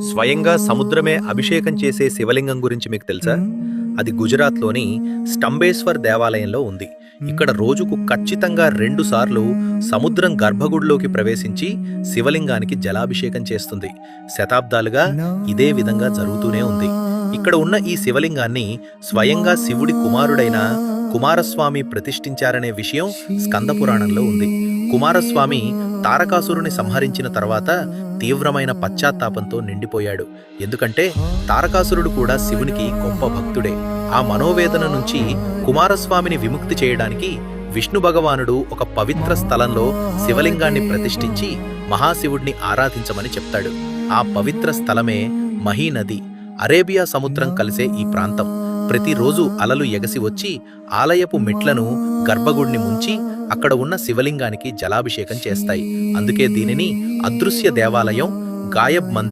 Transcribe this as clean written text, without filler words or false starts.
స్వయంగా సముద్రమే అభిషేకం చేసే శివలింగం గురించి మీకు తెలుసా? అది గుజరాత్లోని స్టంబేశ్వర్ దేవాలయంలో ఉంది. ఇక్కడ రోజుకు ఖచ్చితంగా 2 సార్లు సముద్రం గర్భగుడిలోకి ప్రవేశించి శివలింగానికి జలాభిషేకం చేస్తుంది. శతాబ్దాలుగా ఇదే విధంగా జరుగుతూనే ఉంది. ఇక్కడ ఉన్న ఈ శివలింగాన్ని స్వయంగా శివుడి కుమారుడైన కుమారస్వామి ప్రతిష్ఠించారనే విషయం స్కంద పురాణంలో ఉంది. కుమారస్వామి తారకాసురుని సంహరించిన తర్వాత తీవ్రమైన పశ్చాత్తాపంతో నిండిపోయాడు. ఎందుకంటే తారకాసురుడు కూడా శివునికి గొప్ప భక్తుడే. ఆ మనోవేదన నుంచి కుమారస్వామిని విముక్తి చేయడానికి విష్ణు భగవానుడు ఒక పవిత్ర స్థలంలో శివలింగాన్ని ప్రతిష్ఠించి మహాశివుడిని ఆరాధించమని చెప్తాడు. ఆ పవిత్ర స్థలమే మహీనది. అరేబియా సముద్రం కలిసే ఈ ప్రాంతం. ప్రతిరోజు అలలు ఎగసి వచ్చి ఆలయపు మెట్లను గర్భగుడిని ముంచి అక్కడ ఉన్న శివలింగానికి జలాభిషేకం చేస్తాయి. అందుకే దీనిని అదృశ్య దేవాలయం, గాయబ్ మందిర్